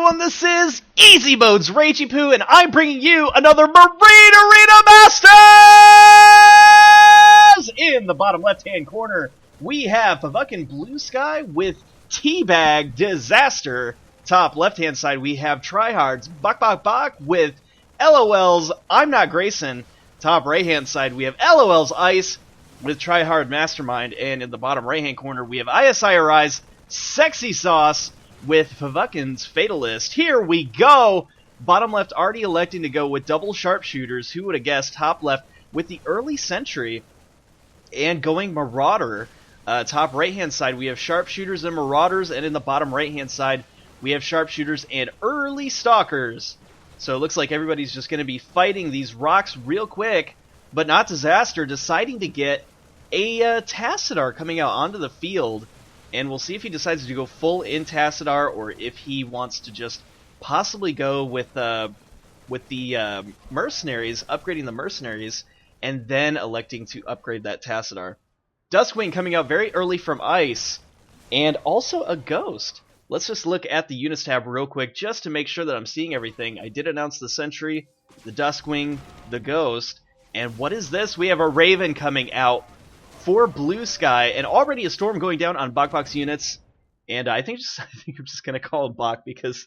everyone, this is Easy Mode's Ragey Poo, and I'm bringing you another Marine Arena Masters! In the bottom left-hand corner, we have FVCKIN Bluesky with xTBaGx Dizaster. Top left-hand side, we have TryHrd's Bokbokbok with LOL's ImNotGrayson. Top right-hand side, we have LOL's Ice with TryHrd MasterMind, and in the bottom right-hand corner, we have IsIrI's SeexySauce with FVCKIN's Fatalist. Here we go! Bottom left already electing to go with double sharpshooters. Who would have guessed? Top left with the early sentry and going Marauder. Top right hand side we have sharpshooters and Marauders, and in the bottom right hand side we have sharpshooters and early stalkers. So it looks like everybody's just going to be fighting these rocks real quick, but not Dizaster deciding to get a Tassadar coming out onto the field. And we'll see if he decides to go full in Tassadar, or if he wants to just possibly go with the mercenaries, upgrading the mercenaries, and then electing to upgrade that Tassadar. Duskwing coming out very early from Ice, and also a Ghost. Let's just look at the units tab real quick, just to make sure that I'm seeing everything. I did announce the Sentry, the Duskwing, the Ghost, and what is this? We have a Raven coming out for Bluesky, and already a storm going down on Bokbok's units, and I think I'm just gonna call him Bok because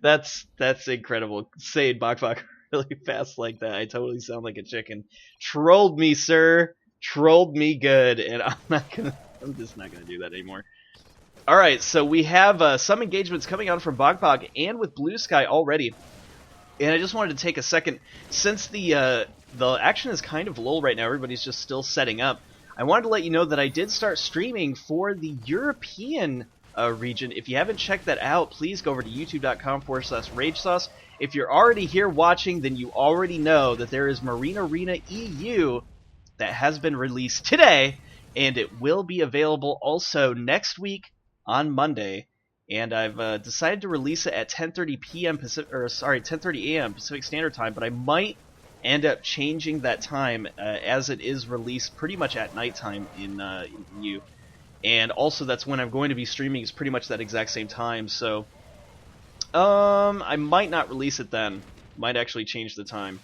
that's incredible. Saying Bokbok really fast like that, I totally sound like a chicken. Trolled me, sir. Trolled me good, and I'm just not gonna do that anymore. All right, so we have some engagements coming on from Bokbok and with Bluesky already. And I just wanted to take a second, since the action is kind of lull right now, everybody's just still setting up. I wanted to let you know that I did start streaming for the European region. If you haven't checked that out, please go over to youtube.com/RageSauce. If you're already here watching, then you already know that there is Marine Arena EU that has been released today, and it will be available also next week on Monday. And I've decided to release it at 10:30 p.m. 10:30 a.m. Pacific Standard Time, but I might end up changing that time as it is released pretty much at nighttime in EU. And also that's when I'm going to be streaming, is pretty much that exact same time. So I might not release it then. Might actually change the time.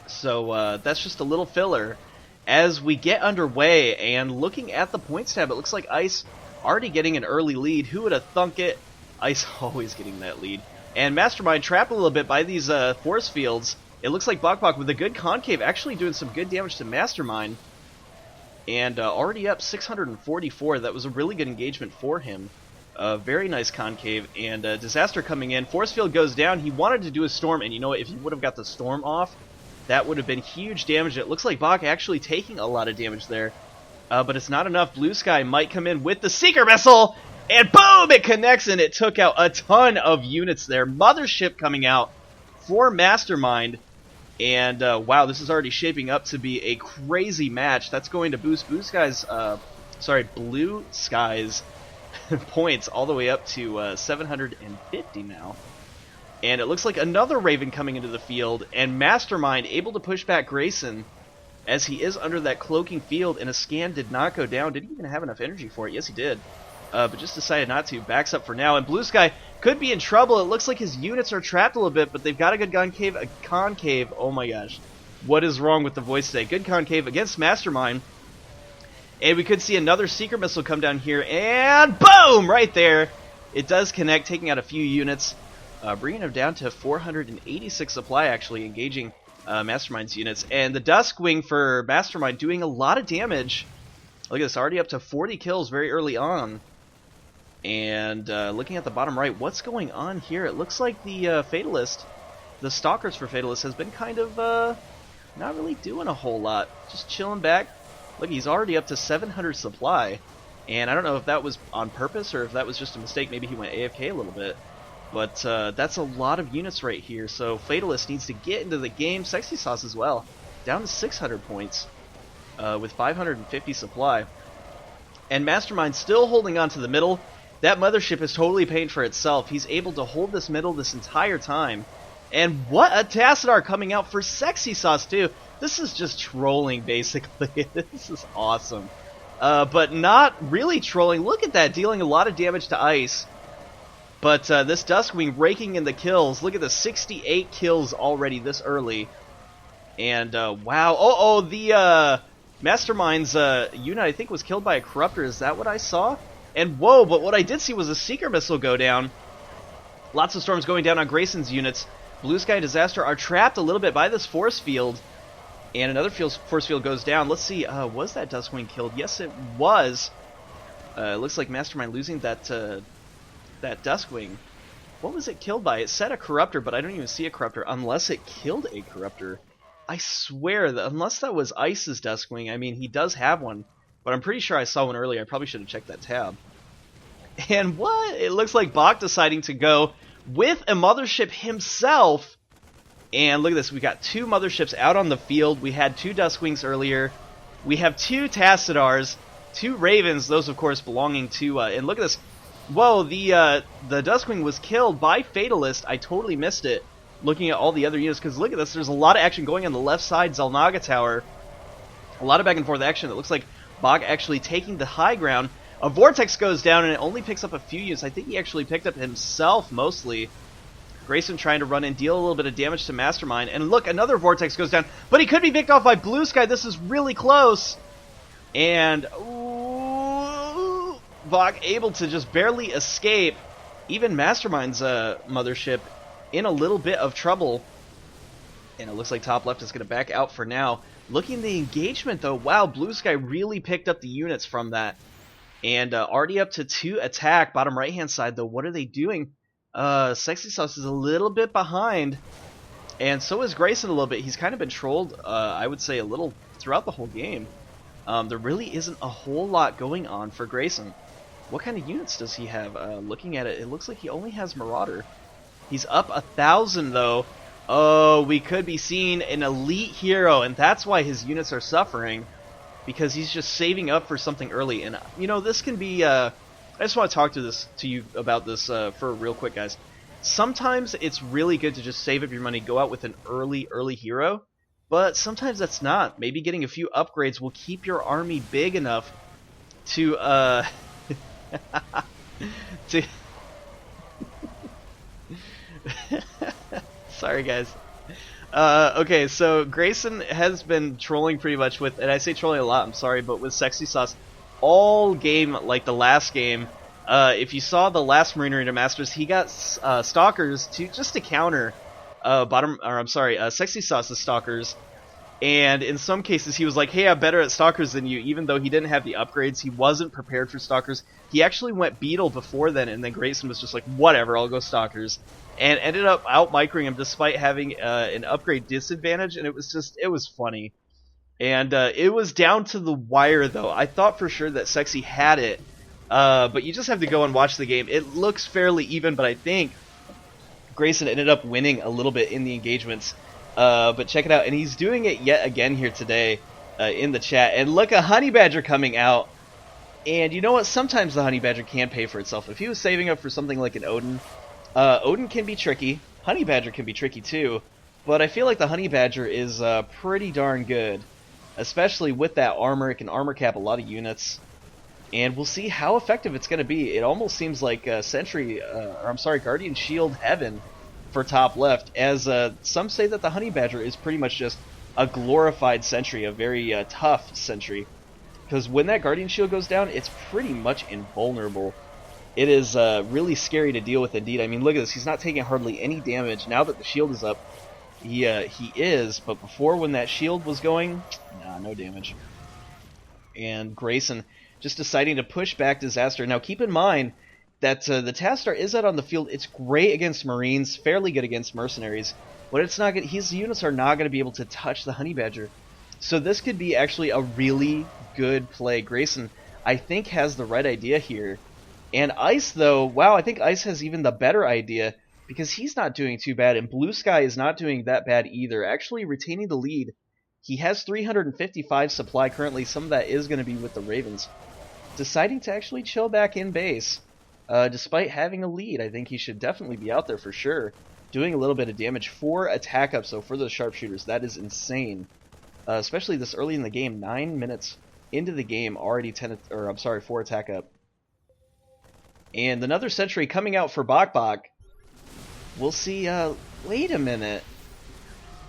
So that's just a little filler as we get underway. And looking at the points tab, it looks like Ice already getting an early lead. Who would have thunk it? Ice always getting that lead. And MasterMind trapped a little bit by these force fields. It looks like Bokbok with a good concave actually doing some good damage to MasterMind. And already up 644. That was a really good engagement for him. Very nice concave. And Dizaster coming in. Force field goes down. He wanted to do a storm, and you know what? If he would have got the storm off, that would have been huge damage. It looks like Bok actually taking a lot of damage there. But it's not enough. Bluesky might come in with the Seeker Missile, and boom! It connects, and it took out a ton of units there. Mothership coming out for MasterMind, and wow, this is already shaping up to be a crazy match. That's going to boost Bluesky's points all the way up to 750 now. And it looks like another Raven coming into the field, and MasterMind able to push back Grayson, as he is under that cloaking field, and a scan did not go down. Didn't even have enough energy for it. Yes, he did. But just decided not to. Backs up for now. And Bluesky could be in trouble. It looks like his units are trapped a little bit, but they've got a good concave. Oh my gosh. What is wrong with the voice today? Good concave against MasterMind. And we could see another Seeker Missile come down here. And boom! Right there. It does connect, taking out a few units. Bringing him down to 486 supply, actually, engaging MasterMind's units. And the Duskwing for MasterMind doing a lot of damage. Look at this, already up to 40 kills very early on. And looking at the bottom right, what's going on here? It looks like the Fatalist, the Stalkers for Fatalist, has been kind of not really doing a whole lot. Just chilling back. Look, he's already up to 700 supply. And I don't know if that was on purpose or if that was just a mistake. Maybe he went AFK a little bit. But that's a lot of units right here, so Fatalist needs to get into the game. SeexySauce as well, down to 600 points with 550 supply. And MasterMind still holding on to the middle. That Mothership is totally paying for itself. He's able to hold this middle this entire time. And what a Tassadar coming out for SeexySauce too. This is just trolling, basically. This is awesome. But not really trolling. Look at that, dealing a lot of damage to Ice. But this Duskwing raking in the kills. Look at the 68 kills already this early. And wow. The MasterMind's unit, I think, was killed by a Corruptor. Is that what I saw? And whoa, but what I did see was a Seeker Missile go down. Lots of storms going down on Grayson's units. Bluesky and Dizaster are trapped a little bit by this force field. And another force field goes down. Let's see, was that Duskwing killed? Yes, it was. It looks like MasterMind losing that Duskwing. What was it killed by? It said a Corruptor, but I don't even see a Corruptor unless it killed a Corruptor. I swear that unless that was Ice's Duskwing, I mean, he does have one, but I'm pretty sure I saw one earlier. I probably should have checked that tab. And what? It looks like Bok deciding to go with a mothership himself. And look at this. We got 2 motherships out on the field. We had 2 Duskwings earlier. We have 2 Tassadars, 2 Ravens, those of course belonging to, and look at this. Whoa, the Duskwing was killed by Fatalist. I totally missed it looking at all the other units, because look at this. There's a lot of action going on the left side Xel'Naga Tower. A lot of back and forth action. It looks like Bok actually taking the high ground. A Vortex goes down and it only picks up a few units. I think he actually picked up himself mostly. Grayson trying to run and deal a little bit of damage to MasterMind. And look, another Vortex goes down. But he could be picked off by Bluesky. This is really close. And ooh, Bok able to just barely escape. Even MasterMind's mothership in a little bit of trouble. And it looks like top left is going to back out for now. Looking at the engagement though, wow, Bluesky really picked up the units from that. And already up to 2 attack. Bottom right hand side though, what are they doing? SeexySauce is a little bit behind. And so is Grayson a little bit. He's kind of been trolled, I would say, a little throughout the whole game. There really isn't a whole lot going on for Grayson. What kind of units does he have? Looking at it, it looks like he only has Marauder. He's up 1,000 though. Oh, we could be seeing an elite hero, and that's why his units are suffering, because he's just saving up for something early. And you know, this can be. I just want to talk to you about this for real quick, guys. Sometimes it's really good to just save up your money, go out with an early hero, but sometimes that's not. Maybe getting a few upgrades will keep your army big enough to to. Sorry, guys. Okay, so Grayson has been trolling pretty much with, and I say trolling a lot, I'm sorry, but with SeexySauce all game, like the last game. If you saw the last Marine Arena Masters, he got Stalkers to counter SeexySauce's Stalkers. And in some cases, he was like, hey, I'm better at Stalkers than you, even though he didn't have the upgrades. He wasn't prepared for Stalkers. He actually went Beetle before then, and then Grayson was just like, whatever, I'll go Stalkers. And ended up out-microing him despite having an upgrade disadvantage, and it was funny. And it was down to the wire, though. I thought for sure that Sexy had it, but you just have to go and watch the game. It looks fairly even, but I think Grayson ended up winning a little bit in the engagements. But check it out, and he's doing it yet again here today in the chat. And look, a Honey Badger coming out. And you know what? Sometimes the Honey Badger can pay for itself. If he was saving up for something like an Odin, Odin can be tricky. Honey Badger can be tricky too. But I feel like the Honey Badger is pretty darn good. Especially with that armor. It can armor cap a lot of units. And we'll see how effective it's going to be. It almost seems like Guardian Shield Heaven for top left, as some say that the Honey Badger is pretty much just a glorified sentry, a very tough sentry, because when that Guardian Shield goes down, it's pretty much invulnerable. It is really scary to deal with indeed. I mean, look at this, he's not taking hardly any damage. Now that the shield is up, he is, but before, when that shield was going, nah, no damage. And Grayson just deciding to push back Dizaster. Now keep in mind that the Tassadar is out on the field. It's great against Marines, fairly good against Mercenaries, but it's not good. His units are not going to be able to touch the Honey Badger. So this could be actually a really good play. Grayson, I think, has the right idea here. And Ice, though, wow, I think Ice has even the better idea, because he's not doing too bad, and Bluesky is not doing that bad either. Actually retaining the lead. He has 355 supply currently. Some of that is going to be with the Ravens. Deciding to actually chill back in base. Despite having a lead, I think he should definitely be out there for sure. Doing a little bit of damage. 4 attack ups, so for those sharpshooters, that is insane. Especially this early in the game, 9 minutes into the game, already 4 attack up. And another sentry coming out for Bokbokbok. We'll see, wait a minute.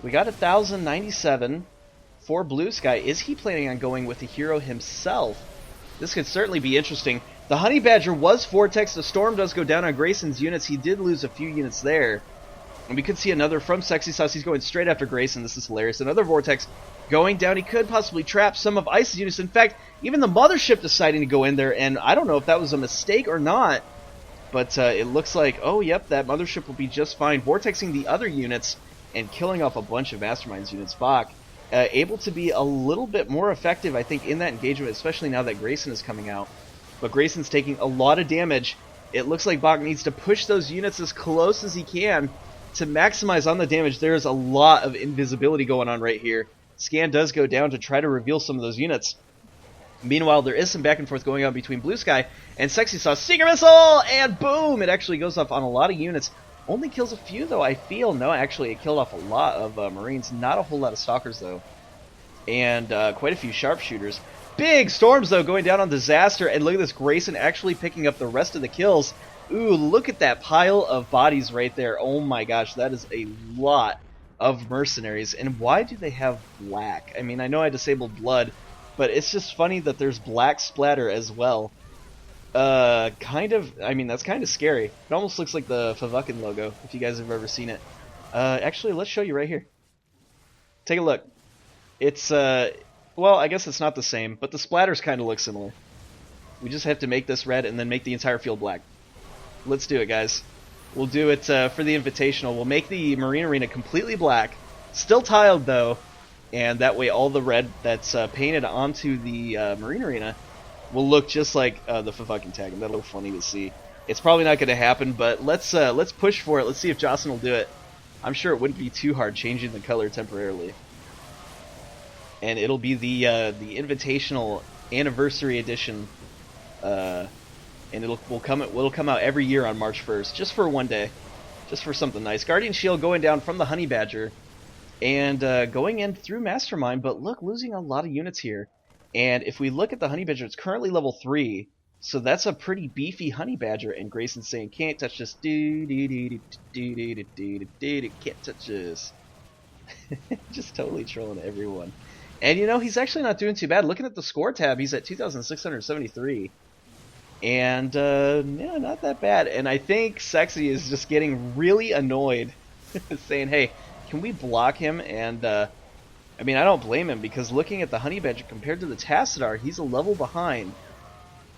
We got 1,097 for Bluesky. Is he planning on going with the hero himself? This could certainly be interesting. The Honey Badger was Vortex. The Storm does go down on Grayson's units. He did lose a few units there. And we could see another from SeexySauce. He's going straight after Grayson. This is hilarious. Another Vortex going down. He could possibly trap some of Ice's units. In fact, even the Mothership deciding to go in there. And I don't know if that was a mistake or not. But it looks like, oh, yep, that Mothership will be just fine. Vortexing the other units and killing off a bunch of MasterMind's units. Bok, able to be a little bit more effective, I think, in that engagement, especially now that Grayson is coming out. But Grayson's taking a lot of damage. It looks like Bok needs to push those units as close as he can to maximize on the damage. There's a lot of invisibility going on right here. Scan does go down to try to reveal some of those units. Meanwhile, there is some back and forth going on between Bluesky and SeexySauce. Seeker Missile! And boom! It actually goes off on a lot of units. Only kills a few, though, I feel. No, actually, it killed off a lot of Marines. Not a whole lot of Stalkers, though. And quite a few Sharpshooters. Big storms, though, going down on Dizaster. And look at this, Grayson actually picking up the rest of the kills. Ooh, look at that pile of bodies right there. Oh my gosh, that is a lot of mercenaries. And why do they have black? I mean, I know I disabled blood, but it's just funny that there's black splatter as well. I mean, that's kind of scary. It almost looks like the FVCKIN logo, if you guys have ever seen it. Actually, let's show you right here. Take a look. It's, well, I guess it's not the same, but the splatters kind of look similar. We just have to make this red and then make the entire field black. Let's do it, guys. We'll do it for the Invitational. We'll make the Marine Arena completely black, still tiled though, and that way all the red that's painted onto the Marine Arena will look just like the FVCKIN tag, and that'll look funny to see. It's probably not going to happen, but let's push for it. Let's see if Jocelyn will do it. I'm sure it wouldn't be too hard changing the color temporarily. And it'll be the Invitational Anniversary Edition, and it'll come out every year on March 1st, just for one day, just for something nice. Guardian Shield going down from the Honey Badger, and going in through MasterMind, but look, losing a lot of units here. And if we look at the Honey Badger, it's currently level 3, so that's a pretty beefy Honey Badger. And Grayson's saying, "Can't touch this, can't touch this." Just totally trolling everyone. And you know, he's actually not doing too bad. Looking at the score tab, he's at 2,673. And, yeah, not that bad. And I think Sexy is just getting really annoyed, saying, hey, can we block him? And, I mean, I don't blame him, because looking at the Honey Badger compared to the Tassadar, he's a level behind.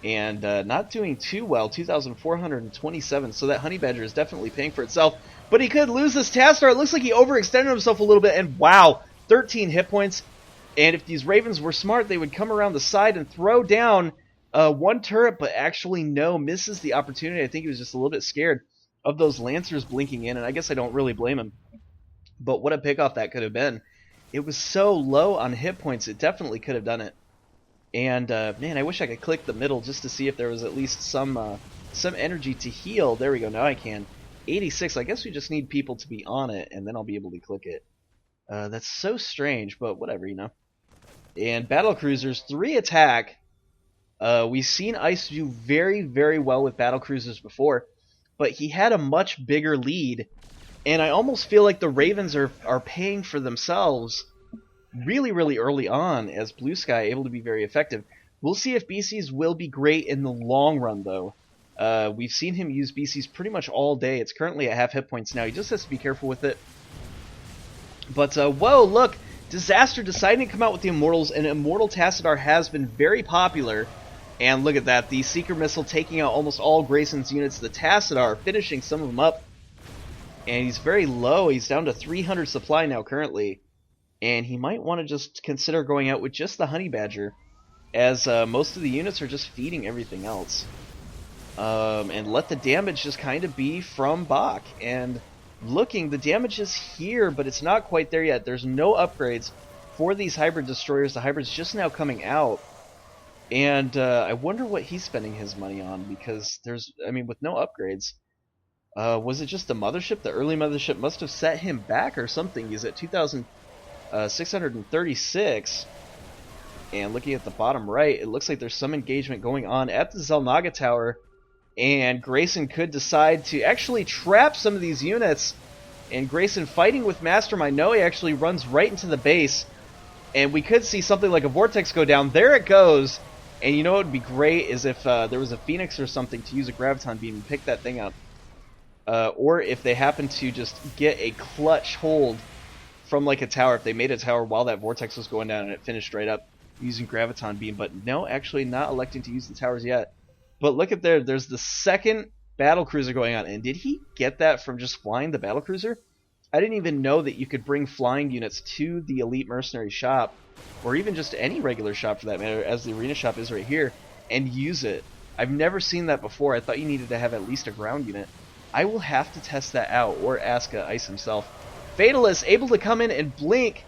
And not doing too well, 2,427. So that Honey Badger is definitely paying for itself. But he could lose this Tassadar. It looks like he overextended himself a little bit. And wow, 13 hit points. And if these Ravens were smart, they would come around the side and throw down one turret, but actually no, misses the opportunity. I think he was just a little bit scared of those Lancers blinking in, and I guess I don't really blame him. But what a pickoff that could have been. It was so low on hit points, it definitely could have done it. And, man, I wish I could click the middle just to see if there was at least some energy to heal. There we go, now I can. 86, I guess we just need people to be on it, and then I'll be able to click it. That's so strange, but whatever, you know. And Battle Cruisers, 3 attack. We've seen Ice do very, very well with Battle Cruisers before, but he had a much bigger lead, and I almost feel like the Ravens are paying for themselves really, really early on, as Bluesky able to be very effective. We'll see if BCs will be great in the long run, though. We've seen him use BCs pretty much all day. It's currently at half hit points now. He just has to be careful with it. But, whoa, look! Dizaster deciding to come out with the Immortals, and Immortal Tassadar has been very popular. And look at that, the Seeker Missile taking out almost all Grayson's units. The Tassadar finishing some of them up. And he's very low. He's down to 300 supply now currently. And he might want to just consider going out with just the Honey Badger, as most of the units are just feeding everything else. And let the damage just kind of be from Bok. And looking, the damage is here, but it's not quite there yet. There's no upgrades for these hybrid destroyers. The hybrid's just now coming out. And I wonder what he's spending his money on, because there's, I mean, with no upgrades, was it just the Mothership? The early Mothership must have set him back or something. He's at 2,636. And looking at the bottom right, it looks like there's some engagement going on at the Xel'Naga Tower. And Grayson could decide to actually trap some of these units. And Grayson fighting with MasterMind. No, he actually runs right into the base. And we could see something like a Vortex go down. There it goes. And you know what would be great is if there was a Phoenix or something to use a Graviton Beam and pick that thing up. Or if they happen to just get a clutch hold from like a tower. If they made a tower while that Vortex was going down and it finished straight up using Graviton Beam. But no, actually not electing to use the towers yet. But look at there. There's the second battlecruiser going on. And did he get that from just flying the battlecruiser? I didn't even know that you could bring flying units to the Elite Mercenary shop, or even just any regular shop for that matter, as the arena shop is right here, and use it. I've never seen that before. I thought you needed to have at least a ground unit. I will have to test that out, or ask Ice himself. Fatalist able to come in and blink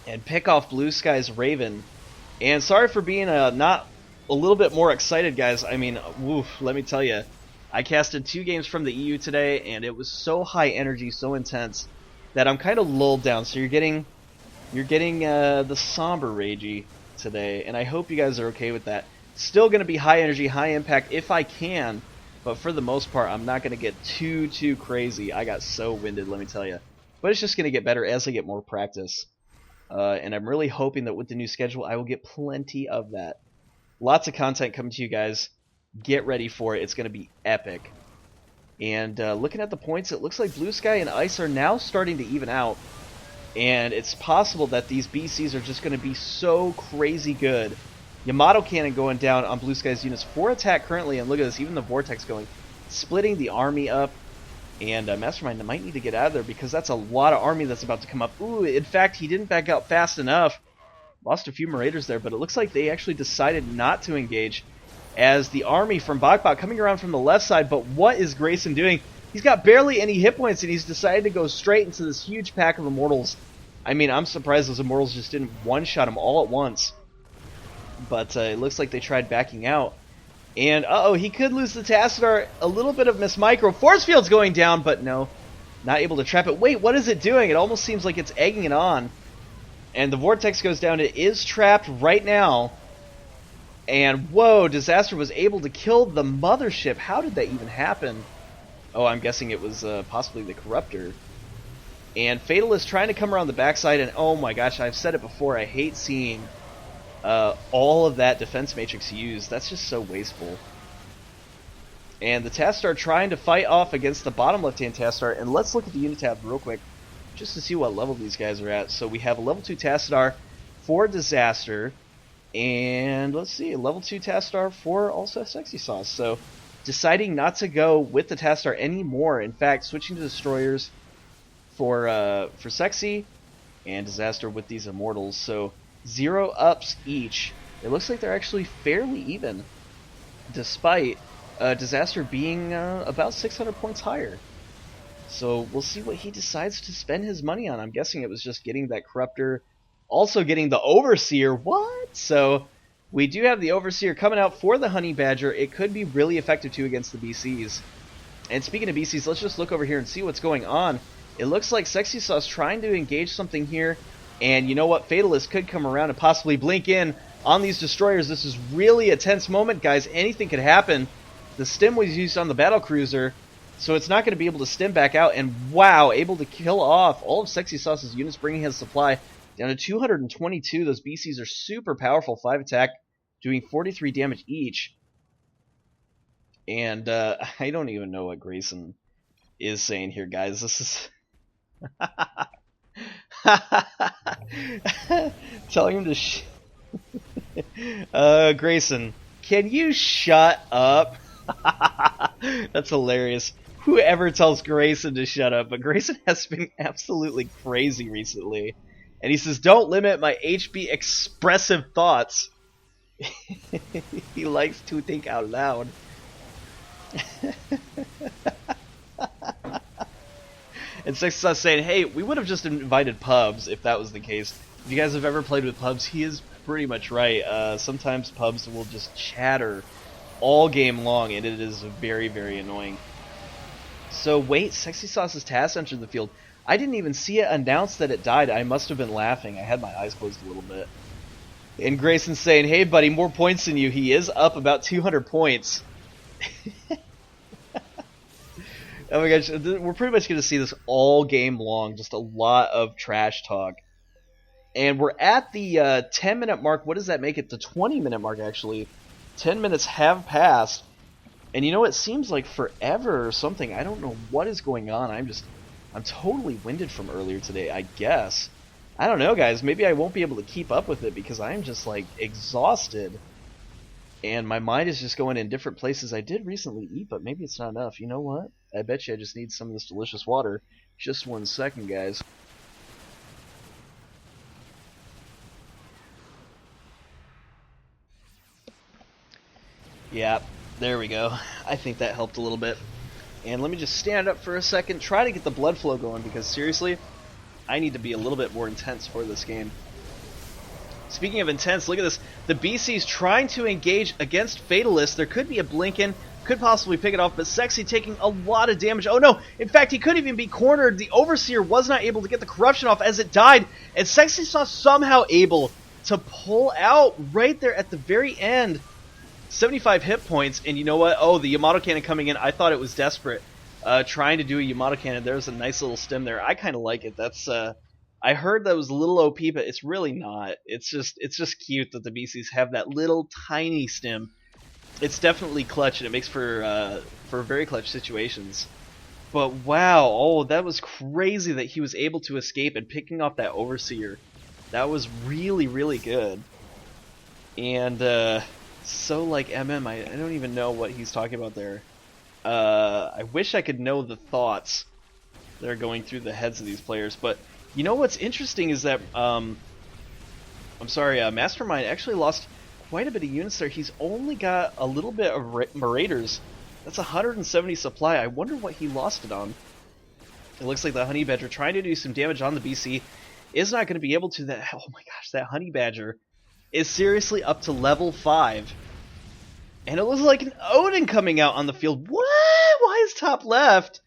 and pick off Bluesky's Raven. And sorry for being not a little bit more excited, guys. I mean, woof, let me tell you. I casted 2 games from the EU today, and it was so high energy, so intense, that I'm kind of lulled down. So you're getting the somber ragey today, and I hope you guys are okay with that. Still going to be high energy, high impact if I can, but for the most part, I'm not going to get too crazy. I got so winded, let me tell you. But it's just going to get better as I get more practice. And I'm really hoping that with the new schedule, I will get plenty of that. Lots of content coming to you guys. Get ready for it. It's going to be epic. And looking at the points, it looks like Bluesky and Ice are now starting to even out. And it's possible that these BCs are just going to be so crazy good. Yamato Cannon going down on Bluesky's units for attack currently. And look at this, even the Vortex going. Splitting the army up. And MasterMind might need to get out of there because that's a lot of army that's about to come up. Ooh, in fact, he didn't back out fast enough. Lost a few Marauders there, but it looks like they actually decided not to engage. As the army from Bokbokbok coming around from the left side, but what is Grayson doing? He's got barely any hit points, and he's decided to go straight into this huge pack of Immortals. I mean, I'm surprised those Immortals just didn't one-shot him all at once. But it looks like they tried backing out. And, uh-oh, he could lose the Tassadar. A little bit of Miss Micro. Force Field's going down, but no. Not able to trap it. Wait, what is it doing? It almost seems like it's egging it on. And the Vortex goes down. It is trapped right now. And, whoa, Dizaster was able to kill the mothership. How did that even happen? Oh, I'm guessing it was possibly the Corruptor. And Fatalist trying to come around the backside, and oh my gosh, I've said it before, I hate seeing all of that defense matrix used. That's just so wasteful. And the Tassadar trying to fight off against the bottom left-hand Tassadar, and let's look at the unit tab real quick, just to see what level these guys are at. So we have a level 2 Tassadar for Dizaster, and let's see, a level 2 Tassadar for also SeexySauce. So deciding not to go with the Tassadar anymore. In fact, switching to Destroyers for Sexy and Dizaster with these Immortals. So 0 ups each. It looks like they're actually fairly even, despite Dizaster being about 600 points higher. So we'll see what he decides to spend his money on. I'm guessing it was just getting that Corruptor, also getting the Overseer. What? So we do have the Overseer coming out for the Honey Badger. It could be really effective too against the BCs. And speaking of BCs, let's just look over here and see what's going on. It looks like SeexySauce trying to engage something here. And you know what? Fatalist could come around and possibly blink in on these Destroyers. This is really a tense moment, guys. Anything could happen. The stim was used on the Battlecruiser, so it's not going to be able to stim back out. And wow, able to kill off all of SeexySauce's units, bringing his supply down to 222. Those BCs are super powerful. 5 attack, doing 43 damage each. And I don't even know what Grayson is saying here, guys. This is... telling him to Grayson, can you shut up? That's hilarious. Whoever tells Grayson to shut up, but Grayson has been absolutely crazy recently. And he says, don't limit my HB expressive thoughts. He likes to think out loud. And SeexySauce saying, hey, we would have just invited Pubs if that was the case. If you guys have ever played with Pubs, he is pretty much right. Sometimes Pubs will just chatter all game long, and it is very, very annoying. So wait, SeexySauce's Task entered the field. I didn't even see it announce that it died. I must have been laughing. I had my eyes closed a little bit. And Grayson's saying, hey buddy, more points than you. He is up about 200 points. Oh my gosh, we're pretty much going to see this all game long, just a lot of trash talk. And we're at the 10-minute mark. What does that make it? The 20-minute mark, actually. 10 minutes have passed. And you know, it seems like forever or something. I don't know what is going on. I'm totally winded from earlier today, I guess. I don't know, guys. Maybe I won't be able to keep up with it because I'm just, like, exhausted. And my mind is just going in different places. I did recently eat, but maybe it's not enough. You know what? I bet you I just need some of this delicious water. Just 1 second, guys. Yeah, there we go. I think that helped a little bit. And let me just stand up for a second, try to get the blood flow going, because seriously, I need to be a little bit more intense for this game. Speaking of intense, look at this. The BC's trying to engage against Fatalist. There could be a blink-in, could possibly pick it off, but Sexy taking a lot of damage. Oh no, in fact, he could even be cornered. The Overseer was not able to get the corruption off as it died, and SeexySauce somehow able to pull out right there at the very end. 75 hit points, and you know what? Oh, the Yamato Cannon coming in. I thought it was desperate. Trying to do a Yamato Cannon. There's a nice little stem there. I kind of like it. That's I heard that was a little OP, but it's really not. It's just cute that the BCs have that little tiny stem. It's definitely clutch, and it makes for very clutch situations. But wow, oh, that was crazy that he was able to escape and picking off that Overseer. That was really, really good. And so like MM, I don't even know what he's talking about there. I wish I could know the thoughts that are going through the heads of these players, but you know what's interesting is that MasterMind actually lost quite a bit of units there. He's only got a little bit of Marauders. That's 170 supply. I wonder what he lost it on. It looks like the Honey Badger trying to do some damage on the BC is not going to be able to. That, oh my gosh, that Honey Badger is seriously up to level 5. And it looks like an Odin coming out on the field. What? Why is top left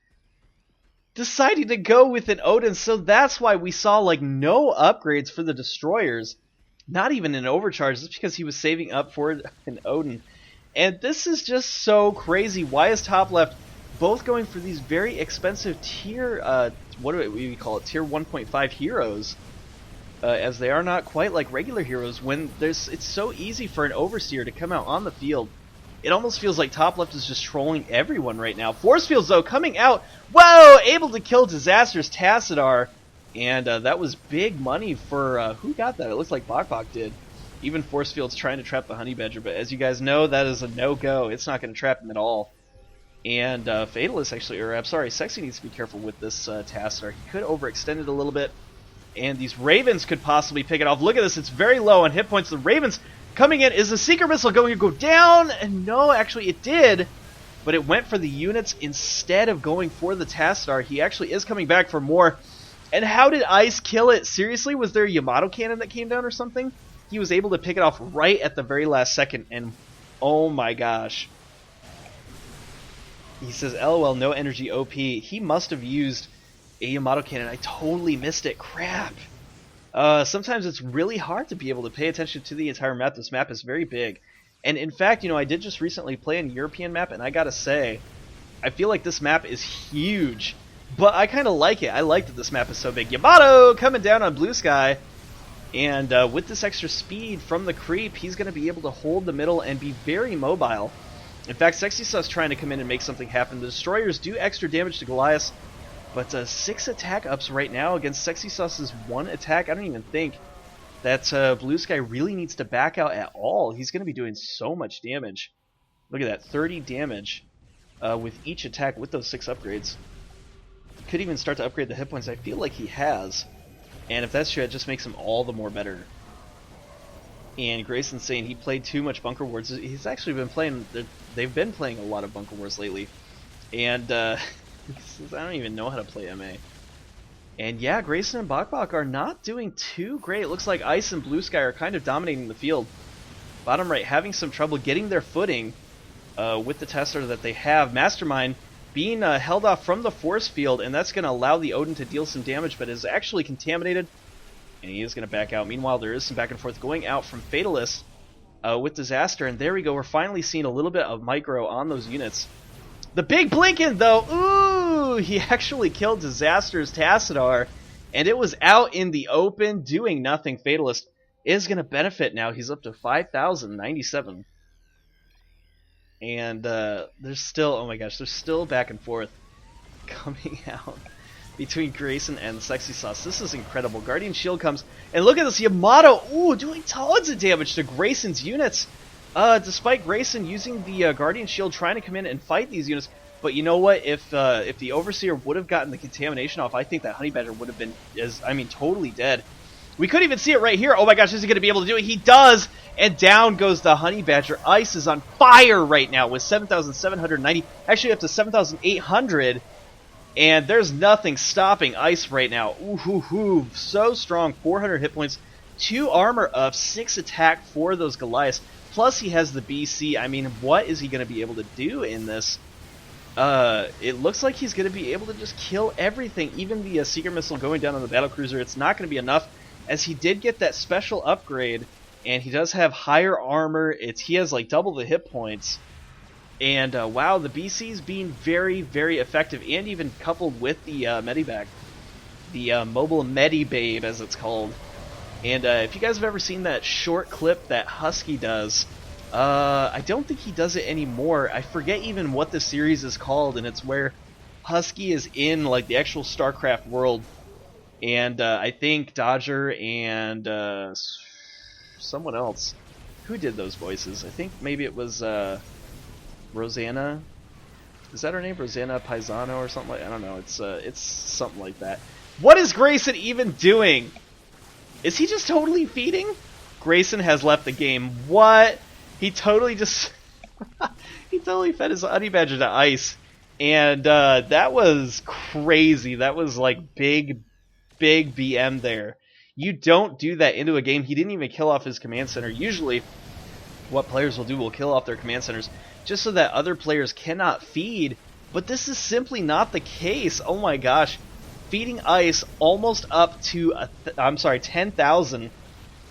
deciding to go with an Odin? So that's why we saw like no upgrades for the destroyers. Not even an overcharge. That's because he was saving up for an Odin. And this is just so crazy. Why is top left both going for these very expensive tier, what do we call it, tier 1.5 heroes? As they are not quite like regular heroes. When it's so easy for an Overseer to come out on the field. It almost feels like top left is just trolling everyone right now. Force Fields, though, coming out. Whoa! Able to kill Dizaster's Tassadar. And that was big money for... who got that? It looks like Bokbokbok did. Even Force Fields trying to trap the Honey Badger. But as you guys know, that is a no-go. It's not going to trap him at all. And Fatalist, actually... Or, I'm sorry, Sexy needs to be careful with this Tassadar. He could overextend it a little bit. And these Ravens could possibly pick it off. Look at this. It's very low on hit points. The Ravens... coming in, is the Seeker Missile going to go down? And no, actually it did. But it went for the units instead of going for the Tassadar. He actually is coming back for more. And how did Ice kill it? Seriously, was there a Yamato Cannon that came down or something? He was able to pick it off right at the very last second. And oh my gosh. He says, LOL, no energy OP. He must have used a Yamato Cannon. I totally missed it. Crap. Sometimes it's really hard to be able to pay attention to the entire map. This map is very big. And in fact, you know, I did just recently play a European map, and I gotta say, I feel like this map is huge. But I kind of like it. I like that this map is so big. Yamato coming down on Bluesky. And with this extra speed from the creep, he's going to be able to hold the middle and be very mobile. In fact, SeexySauce trying to come in and make something happen. The destroyers do extra damage to Goliath. But 6 attack ups right now against SeexySauce's 1 attack. I don't even think that Bluesky really needs to back out at all. He's going to be doing so much damage. Look at that, 30 damage with each attack with those 6 upgrades. Could even start to upgrade the hit points. I feel like he has. And if that's true, it just makes him all the more better. And Grayson's saying he played too much Bunker Wars. He's actually been playing, they've been playing a lot of Bunker Wars lately. And he says, I don't even know how to play MA. And yeah, Grayson and Bokbokbok are not doing too great. It looks like Ice and Bluesky are kind of dominating the field. Bottom right, having some trouble getting their footing with the tester that they have. MasterMind being held off from the force field, and that's going to allow the Odin to deal some damage, but is actually contaminated, and he is going to back out. Meanwhile, there is some back and forth going out from Fatalist. with Dizaster, and there we go. We're finally seeing a little bit of micro on those units. The big Blinken, though, ooh, he actually killed Dizaster's Tassadar, and it was out in the open, doing nothing. Fatalist is going to benefit now. He's up to 5,097. And there's still, oh my gosh, there's still back and forth coming out between Grayson and SeexySauce. This is incredible. Guardian Shield comes, and look at this, Yamato, ooh, doing tons of damage to Grayson's units. Despite Grayson using the Guardian Shield, trying to come in and fight these units. But you know what? If the Overseer would have gotten the contamination off, I think that Honey Badger would have been, totally dead. We could even see it right here. Oh my gosh, is he going to be able to do it? He does! And down goes the Honey Badger. Ice is on fire right now with 7,790, actually up to 7,800. And there's nothing stopping Ice right now. Ooh, hoo, hoo. So strong. 400 hit points, 2 armor up, 6 attack for those Goliaths. Plus he has the BC. I mean, what is he going to be able to do in this? It looks like he's going to be able to just kill everything. Even the Seeker Missile going down on the Battlecruiser, it's not going to be enough, as he did get that special upgrade, and he does have higher armor. He has like double the hit points. And wow, the BC's being very, very effective, and even coupled with the Medivac, the mobile Medibabe as it's called. And if you guys have ever seen that short clip that Husky does, I don't think he does it anymore. I forget even what the series is called, and it's where Husky is in like the actual StarCraft world, and I think Dodger and someone else who did those voices. I think maybe it was Rosanna. Is that her name? Rosanna Paisano or something like? I don't know. It's something like that. What is Grayson even doing? Is he just totally feeding? Grayson has left the game. What? He totally just he totally fed his Honey Badger to Ice, and that was crazy. That was like big BM there. You don't do that into a game. He didn't even kill off his command center. Usually, what players will do will kill off their command centers just so that other players cannot feed. But this is simply not the case. Oh my gosh, feeding Ice almost up to 10,000.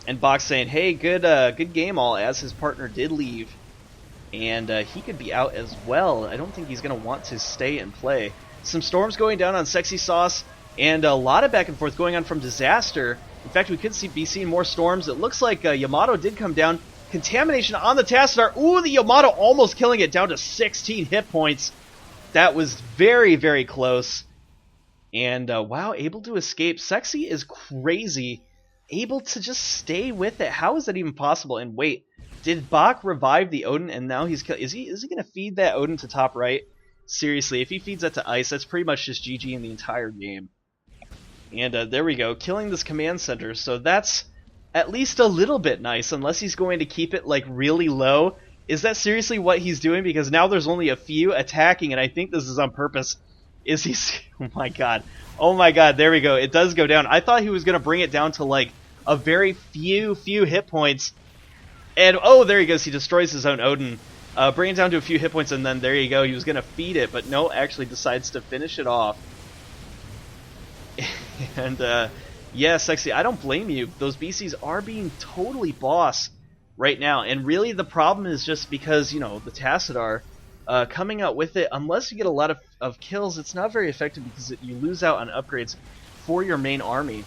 And Bok saying, hey, good game all, as his partner did leave. And he could be out as well. I don't think he's going to want to stay and play. Some storms going down on SeexySauce, and a lot of back and forth going on from Dizaster. In fact, we could be seeing more storms. It looks like Yamato did come down. Contamination on the Tassadar. Ooh, the Yamato almost killing it, down to 16 hit points. That was very, very close. And wow, able to escape. Sexy is crazy. Able to just stay with it. How is that even possible? And wait, did Bok revive the Odin and now he's is he going to feed that Odin to top right? Seriously, if he feeds that to Ice, that's pretty much just GG in the entire game. And there we go, killing this command center. So that's at least a little bit nice, unless he's going to keep it like really low. Is that seriously what he's doing? Because now there's only a few attacking, and I think this is on purpose. Is he? Oh my god. Oh my god, there we go. It does go down. I thought he was going to bring it down to like a very few hit points. And oh, there he goes. He destroys his own Odin. Bring it down to a few hit points, and then there you go. He was going to feed it, but no, actually decides to finish it off. And yeah, Sexy, I don't blame you. Those BCs are being totally boss right now. And really the problem is just because, you know, the Tassadar coming out with it, unless you get a lot of kills, it's not very effective because you lose out on upgrades for your main army.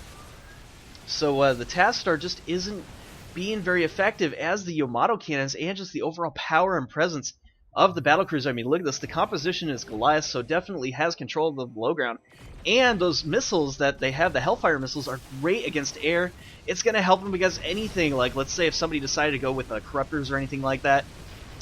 So the Tassadar just isn't being very effective as the Yamato cannons and just the overall power and presence of the battlecruiser. I mean, look at this. The composition is Goliath, so definitely has control of the below ground. And those missiles that they have, the Hellfire missiles, are great against air. It's going to help them against anything, like let's say if somebody decided to go with Corruptors or anything like that.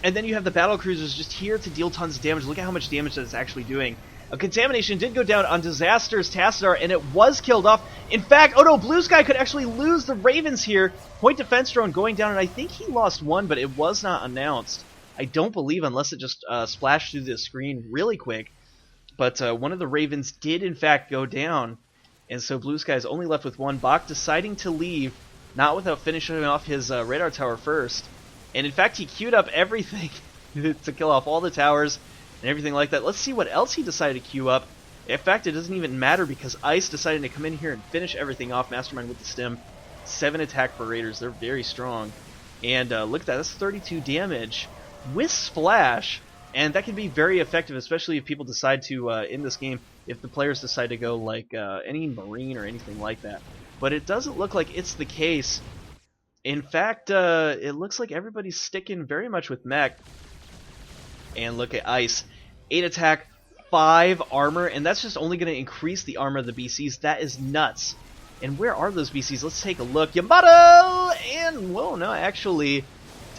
And then you have the battlecruisers just here to deal tons of damage. Look at how much damage that it's actually doing. A contamination did go down on Dizaster's Tassadar, and it was killed off. In fact, oh no, Bluesky could actually lose the Ravens here. Point defense drone going down, and I think he lost one, but it was not announced. I don't believe, unless it just splashed through the screen really quick. But one of the Ravens did in fact go down, and so Bluesky is only left with one. Bok deciding to leave, not without finishing off his radar tower first. And in fact, he queued up everything to kill off all the towers and everything like that. Let's see what else he decided to queue up. In fact, it doesn't even matter because Ice decided to come in here and finish everything off. MasterMind with the stim. 7 attack for Raiders. They're very strong. And look at that, that's 32 damage with Splash. And that can be very effective, especially if people decide to, in this game, if the players decide to go like any Marine or anything like that. But it doesn't look like it's the case. In fact, it looks like everybody's sticking very much with Mech. And look at Ice. 8 attack, 5 armor, and that's just only going to increase the armor of the BCs. That is nuts. And where are those BCs? Let's take a look. Yamato! And, whoa, no, actually,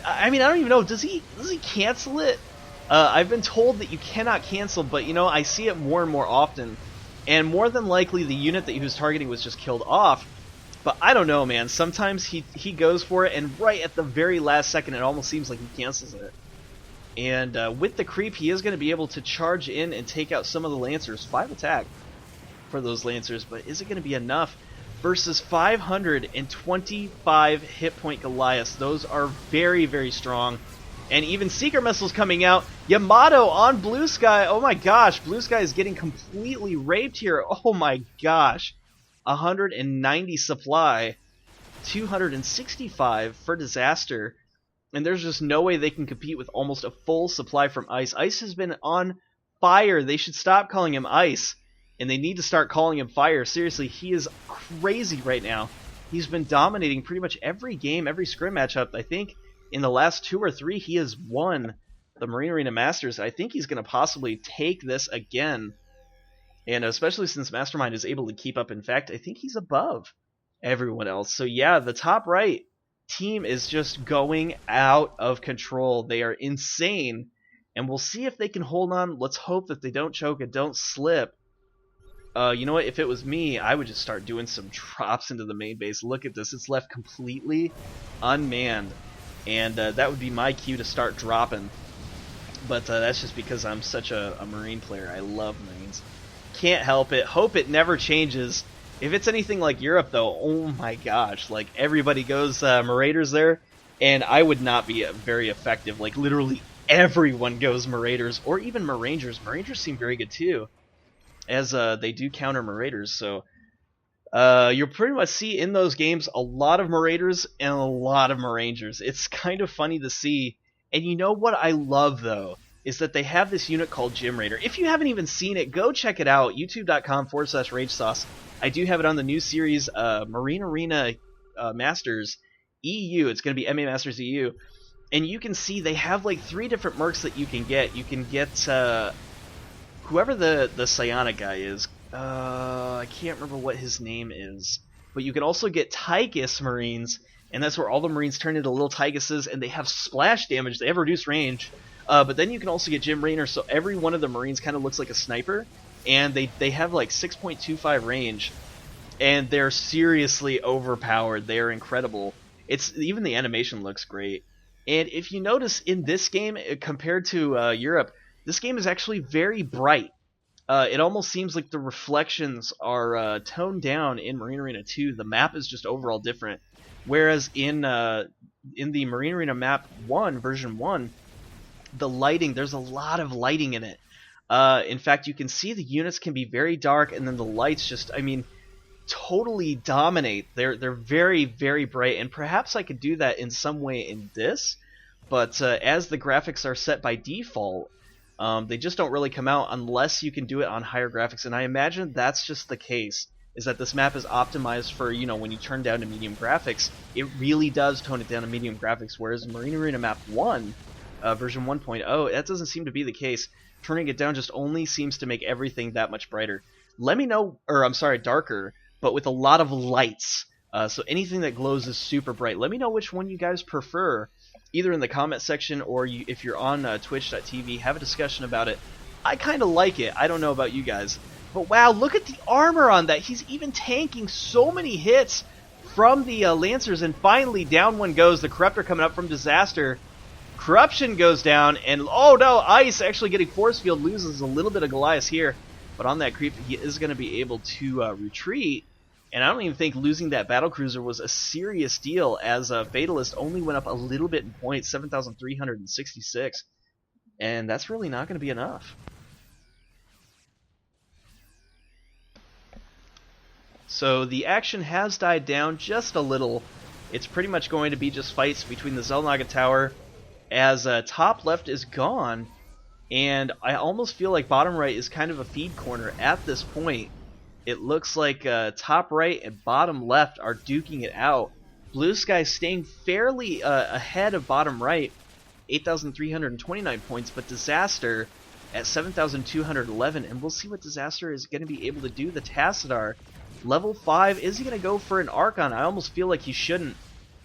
I mean, I don't even know. Does he cancel it? I've been told that you cannot cancel, but, you know, I see it more and more often. And more than likely, the unit that he was targeting was just killed off. But I don't know, man. Sometimes he goes for it, and right at the very last second, it almost seems like he cancels it. And with the creep, he is going to be able to charge in and take out some of the Lancers. 5 attack for those Lancers, but is it going to be enough? Versus 525 hit point Goliaths. Those are very, very strong. And even Seeker Missiles coming out. Yamato on Bluesky. Oh my gosh, Bluesky is getting completely raped here. Oh my gosh. 190 supply. 265 for Dizaster. And there's just no way they can compete with almost a full supply from Ice. Ice has been on fire. They should stop calling him Ice. And they need to start calling him Fire. Seriously, he is crazy right now. He's been dominating pretty much every game, every scrim matchup. I think in the last 2 or 3, he has won the Marine Arena Masters. I think he's going to possibly take this again. And especially since MasterMind is able to keep up. In fact, I think he's above everyone else. So yeah, the top right team is just going out of control. They are insane. And we'll see if they can hold on. Let's hope that they don't choke and don't slip. You know what? If it was me, I would just start doing some drops into the main base. Look at this. It's left completely unmanned. And that would be my cue to start dropping. But that's just because I'm such a Marine player. I love Marines. Can't help it. Hope it never changes. If it's anything like Europe, though, oh my gosh. Like, everybody goes Marauders there. And I would not be very effective. Like, literally everyone goes Marauders. Or even Marangers. Marangers seem very good, too. As they do counter Marauders, so you'll pretty much see in those games a lot of Marauders and a lot of Marangers. It's kind of funny to see, and you know what I love though, is that they have this unit called Gym Raider. If you haven't even seen it, go check it out, youtube.com/RageSauce. I do have it on the new series, Marine Arena Masters EU. It's going to be MA Masters EU, and you can see they have like 3 different mercs that you can get. You can get whoever the psionic guy is, I can't remember what his name is, but you can also get Tychus Marines, and that's where all the Marines turn into little Tychuses, and they have splash damage, they have reduced range, but then you can also get Gym Raider, so every one of the Marines kind of looks like a sniper, and they have like 6.25 range, and they're seriously overpowered. They are incredible. Even the animation looks great, and if you notice in this game, compared to Europe, this game is actually very bright. It almost seems like the reflections are toned down in Marine Arena 2. The map is just overall different. Whereas in the Marine Arena map 1, version 1, the lighting, there's a lot of lighting in it. In fact, you can see the units can be very dark, and then the lights just, I mean, totally dominate. They're very, very bright, and perhaps I could do that in some way in this, but as the graphics are set by default, they just don't really come out unless you can do it on higher graphics, and I imagine that's just the case, is that this map is optimized for, you know, when you turn down to medium graphics, it really does tone it down to medium graphics, whereas Marine Arena Map 1, version 1.0, that doesn't seem to be the case. Turning it down just only seems to make everything that much brighter. Let me know, or I'm sorry, darker, but with a lot of lights. So anything that glows is super bright. Let me know which one you guys prefer, either in the comment section or if you're on twitch.tv, have a discussion about it. I kind of like it. I don't know about you guys. But wow, look at the armor on that. He's even tanking so many hits from the Lancers, and finally down one goes. The Corruptor coming up from Dizaster. Corruption goes down, and oh no, Ice actually getting force field, loses a little bit of Goliath here. But on that creep, he is going to be able to retreat. And I don't even think losing that battlecruiser was a serious deal, as Fatalist only went up a little bit in points, 7,366. And that's really not going to be enough. So the action has died down just a little it's pretty much going to be just fights between the Xel'Naga Tower, as top left is gone, and I almost feel like bottom right is kind of a feed corner at this point. It looks like top right and bottom left are duking it out. Bluesky staying fairly ahead of bottom right, 8,329 points, but Dizaster at 7,211, and we'll see what Dizaster is going to be able to do. The Tassadar, level 5, is he going to go for an Archon? I almost feel like he shouldn't,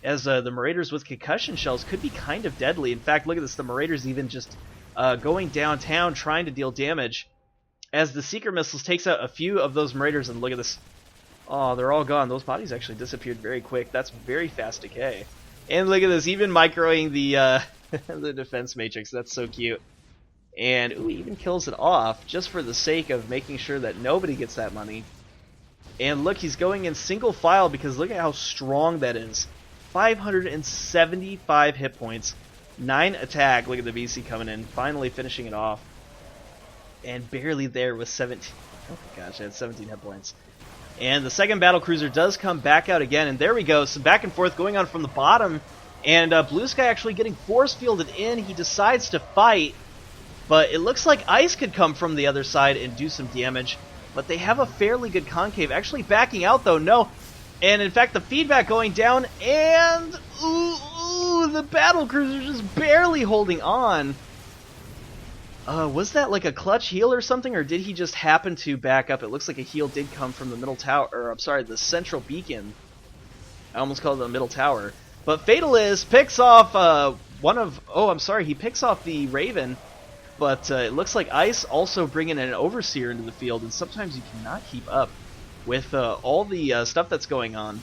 as the Marauders with concussion shells could be kind of deadly. In fact, look at this, the Marauders even just going downtown trying to deal damage, as the Seeker Missiles takes out a few of those Marauders, and look at this. Oh, they're all gone. Those bodies actually disappeared very quick. That's very fast decay. And look at this, even microing the the defense matrix. That's so cute. And ooh, he even kills it off just for the sake of making sure that nobody gets that money. And look, he's going in single file because look at how strong that is. 575 hit points, 9 attack. Look at the BC coming in, finally finishing it off. And barely there with 17. Oh my gosh, I had 17 hit points. And the second battlecruiser does come back out again, and there we go. Some back and forth going on from the bottom, and Bluesky actually getting force fielded in. He decides to fight, but it looks like Ice could come from the other side and do some damage. But they have a fairly good concave. Actually backing out though, no. And in fact, the feedback going down, and the battlecruiser just barely holding on. Was that like a clutch heal or something, or did he just happen to back up? It looks like a heal did come from the middle tower, or I'm sorry, the central beacon. I almost called it the middle tower. But Fatalist picks off he picks off the Raven, but it looks like Ice also bringing an Overseer into the field, and sometimes you cannot keep up with all the stuff that's going on.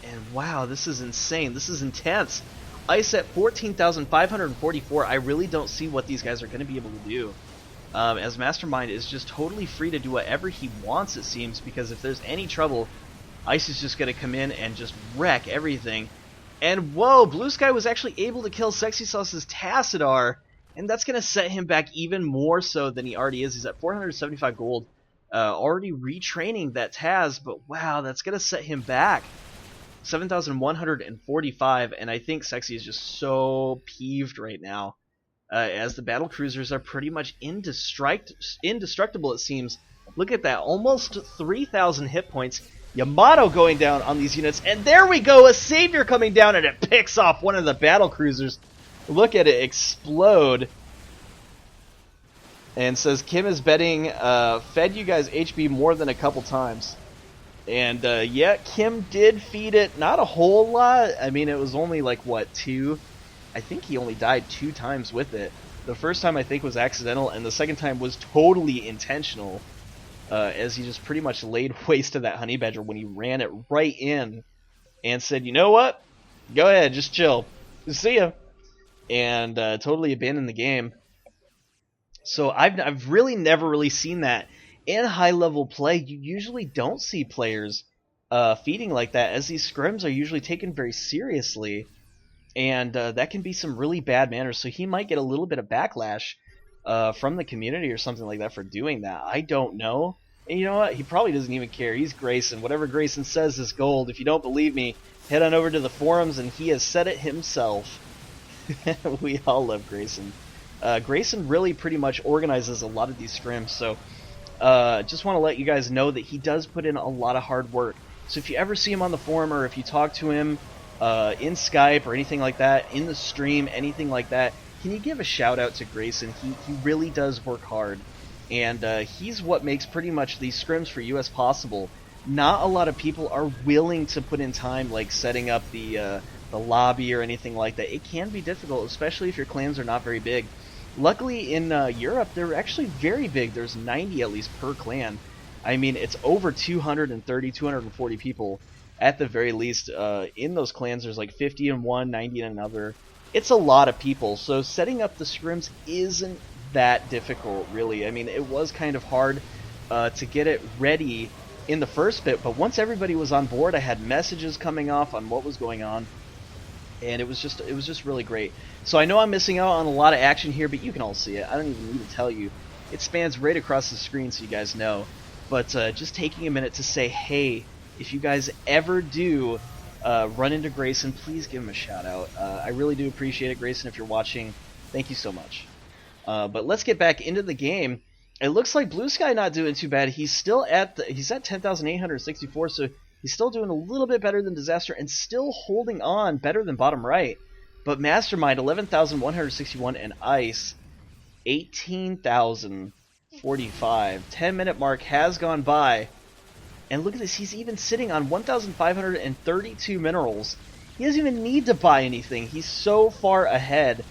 And wow, this is insane. This is intense. Ice at 14,544. I really don't see what these guys are going to be able to do. As MasterMind is just totally free to do whatever he wants, it seems, because if there's any trouble, Ice is just going to come in and just wreck everything. And whoa, Bluesky was actually able to kill SeexySauce's Tassadar, and that's going to set him back even more so than he already is. He's at 475 gold, already retraining that Taz, but wow, that's going to set him back 7,145, and I think Sexy is just so peeved right now, as the battle cruisers are pretty much indestructible, it seems. Look at that, almost 3,000 hit points. Yamato going down on these units, and there we go, a Savior coming down, and it picks off one of the battle cruisers. Look at it explode. And says, Kim is betting, fed you guys HP more than a couple times. And yeah, Kim did feed it, not a whole lot. I mean, it was only like, what, 2? I think he only died 2 times with it. The first time I think was accidental, and the second time was totally intentional, as he just pretty much laid waste to that honey badger when he ran it right in and said, you know what? Go ahead, just chill. See ya. And totally abandoned the game. So I've really never really seen that. In high-level play, you usually don't see players feeding like that, as these scrims are usually taken very seriously, and that can be some really bad manners, so he might get a little bit of backlash from the community or something like that for doing that. I don't know. And you know what? He probably doesn't even care. He's Grayson. Whatever Grayson says is gold. If you don't believe me, head on over to the forums, and he has said it himself. We all love Grayson. Grayson really pretty much organizes a lot of these scrims, so just want to let you guys know that he does put in a lot of hard work. So if you ever see him on the forum, or if you talk to him in Skype or anything like that, in the stream, anything like that, can you give a shout out to Grayson? He really does work hard, and he's what makes pretty much these scrims for US possible. Not a lot of people are willing to put in time, like setting up the lobby or anything like that. It can be difficult, especially if your clans are not very big. Luckily in Europe, they're actually very big. There's 90 at least per clan. I mean, it's over 230, 240 people at the very least. In those clans, there's like 50 in one, 90 in another. It's a lot of people, so setting up the scrims isn't that difficult, really. I mean, it was kind of hard to get it ready in the first bit, but once everybody was on board, I had messages coming off on what was going on, and it was just really great. So I know I'm missing out on a lot of action here, but you can all see it. I don't even need to tell you. It spans right across the screen, so you guys know. But just taking a minute to say, hey, if you guys ever do run into Grayson. Please give him a shout out. I really do appreciate it, Grayson, if you're watching. Thank you so much. But let's get back into the game. It looks like Bluesky not doing too bad. He's still at 10,864, so he's still doing a little bit better than Dizaster and still holding on better than bottom right. But MasterMind 11,161 and Ice 18,045. 10-minute mark has gone by. And look at this, he's even sitting on 1,532 minerals. He doesn't even need to buy anything. He's so far ahead.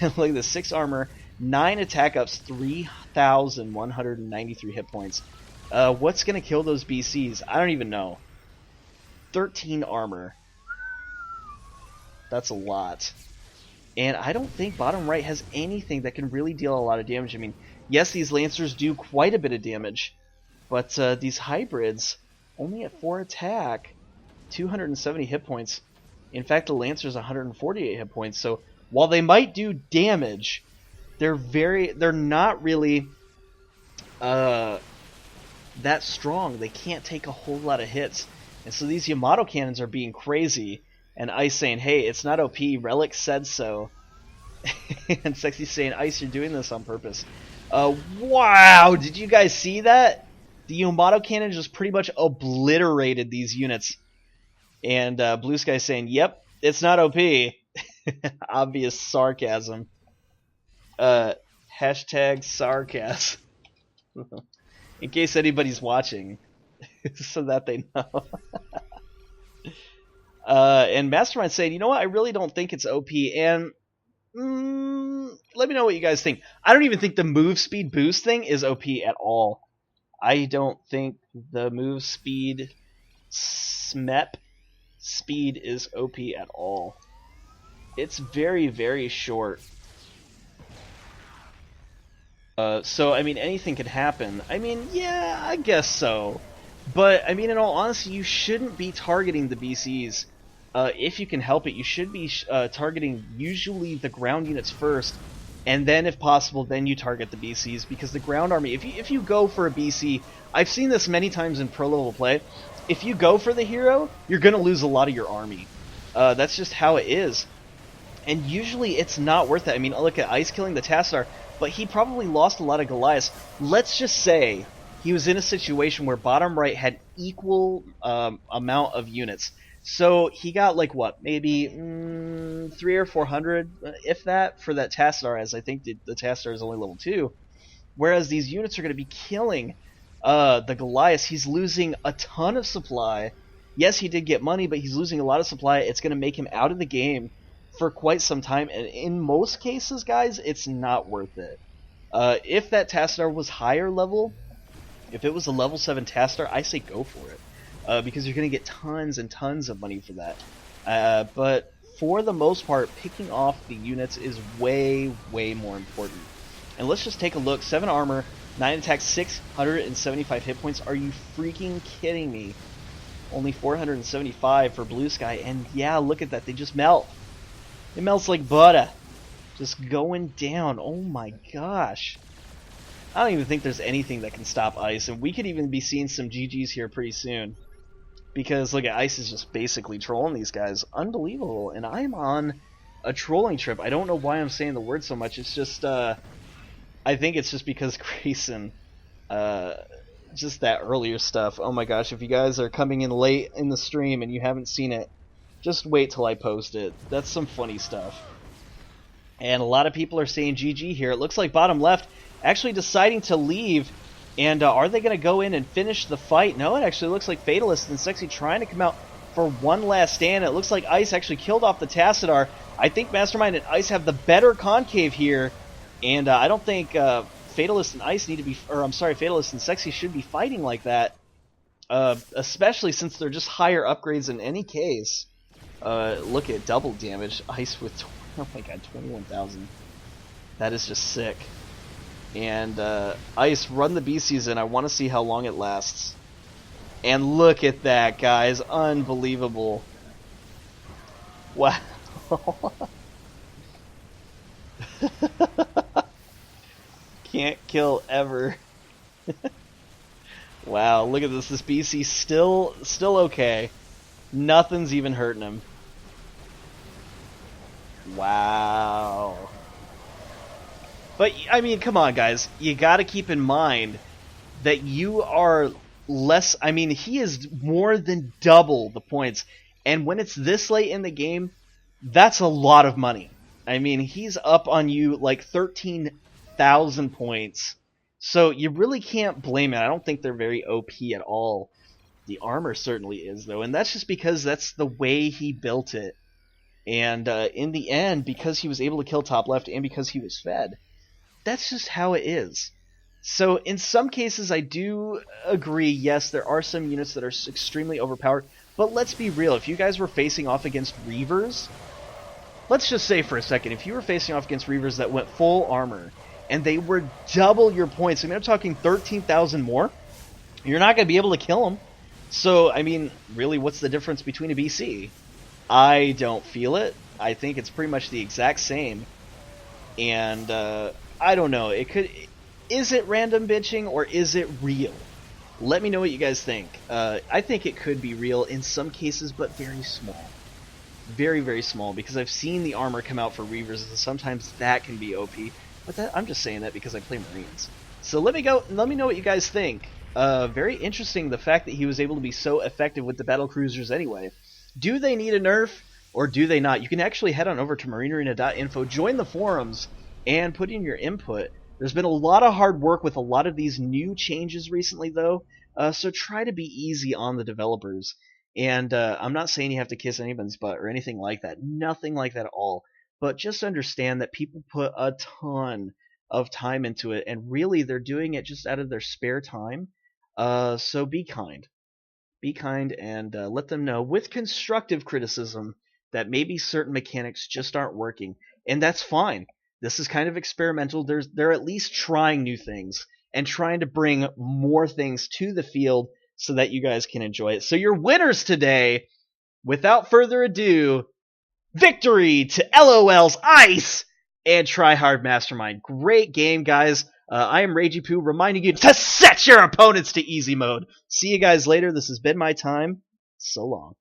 And look at this, 6 armor, 9 attack ups, 3,193 hit points. What's going to kill those BCs? I don't even know. 13 armor. That's a lot. And I don't think bottom right has anything that can really deal a lot of damage. I mean, yes, these Lancers do quite a bit of damage, but these hybrids, only at 4 attack, 270 hit points. In fact, the Lancer's 148 hit points. So while they might do damage, they're not really that strong. They can't take a whole lot of hits. And so these Yamato cannons are being crazy. And Ice saying, hey, it's not OP, Relic said so. And Sexy saying, Ice, you're doing this on purpose. Wow, did you guys see that? The Yamato cannon just pretty much obliterated these units. And Bluesky saying, yep, it's not OP. Obvious sarcasm. Hashtag sarcasm. In case anybody's watching. So that they know. And MasterMind saying, you know what, I really don't think it's OP, and let me know what you guys think. I don't even think the move speed boost thing is OP at all. I don't think the move speed SMEP speed is OP at all. It's very, very short. So, I mean, anything could happen. I mean, yeah, I guess so. But, I mean, in all honesty, you shouldn't be targeting the BCs. If you can help it, you should be targeting usually the ground units first, and then, if possible, then you target the BCs, because the ground army, if you go for a BC, I've seen this many times in pro-level play, if you go for the hero, you're going to lose a lot of your army. That's just how it is. And usually it's not worth it. I mean, look at Ice killing the Tassar, but he probably lost a lot of Goliaths. Let's just say he was in a situation where bottom right had equal amount of units. So he got like what, maybe 300 or 400, if that, for that Tassar, as I think the Tassar is only level 2. Whereas these units are going to be killing the Goliaths. He's losing a ton of supply. Yes, he did get money, but he's losing a lot of supply. It's going to make him out of the game for quite some time. And in most cases, guys, it's not worth it. If that Tassar was higher level, if it was a level 7 Tassar, I say go for it. Because you're going to get tons and tons of money for that. But for the most part, picking off the units is way, way more important. And let's just take a look. 7 armor, 9 attack, 675 hit points. Are you freaking kidding me? Only 475 for Bluesky. And yeah, look at that. They just melt. It melts like butter. Just going down. Oh my gosh. I don't even think there's anything that can stop Ice. And we could even be seeing some GGs here pretty soon. Because, look, Ice is just basically trolling these guys. Unbelievable. And I'm on a trolling trip. I don't know why I'm saying the word so much. It's just, I think it's just because Grayson, just that earlier stuff. Oh my gosh, if you guys are coming in late in the stream and you haven't seen it, just wait till I post it. That's some funny stuff. And a lot of people are saying GG here. It looks like bottom left actually deciding to leave. And are they going to go in and finish the fight? No, it actually looks like Fatalist and Sexy trying to come out for one last stand. It looks like Ice actually killed off the Tassadar. I think MasterMind and Ice have the better concave here. And I don't think Fatalist and Ice need to be... Or, I'm sorry, Fatalist and Sexy should be fighting like that. Especially since they're just higher upgrades in any case. Look at double damage. Ice with... Oh my god, 21,000. That is just sick. And Ice, run the BCs in. I want to see how long it lasts. And look at that, guys. Unbelievable. Wow. Can't kill ever. Wow, look at this. This BC still okay. Nothing's even hurting him. Wow. But, I mean, come on, guys. You gotta keep in mind that you are less... I mean, he is more than double the points. And when it's this late in the game, that's a lot of money. I mean, he's up on you like 13,000 points. So you really can't blame it. I don't think they're very OP at all. The armor certainly is, though. And that's just because that's the way he built it. And in the end, because he was able to kill top left and because he was fed, that's just how it is. So in some cases, I do agree, yes, there are some units that are extremely overpowered. But let's be real, if you guys were facing off against Reavers, let's just say for a second, if you were facing off against Reavers that went full armor, and they were double your points, I mean, I'm talking 13,000 more, you're not going to be able to kill them. So, I mean, really, what's the difference between a BC? I don't feel it. I think it's pretty much the exact same. And, I don't know. Is it random bitching, or is it real? Let me know what you guys think. I think it could be real in some cases, but very small. Very, very small, because I've seen the armor come out for Reavers, and sometimes that can be OP. But I'm just saying that because I play Marines. So let me know what you guys think. Very interesting, the fact that he was able to be so effective with the battle cruisers anyway. Do they need a nerf, or do they not? You can actually head on over to marinearena.info, join the forums, and put in your input. There's been a lot of hard work with a lot of these new changes recently, though, so try to be easy on the developers. And I'm not saying you have to kiss anybody's butt or anything like that. Nothing like that at all. But just understand that people put a ton of time into it, and really they're doing it just out of their spare time. So be kind. Be kind and let them know with constructive criticism that maybe certain mechanics just aren't working. And that's fine. This is kind of experimental. They're at least trying new things and trying to bring more things to the field so that you guys can enjoy it. So your winners today, without further ado, victory to LOL's Ice and TryHrd MasterMind. Great game, guys. I am Ragey Poo, reminding you to set your opponents to easy mode. See you guys later. This has been my time. So long.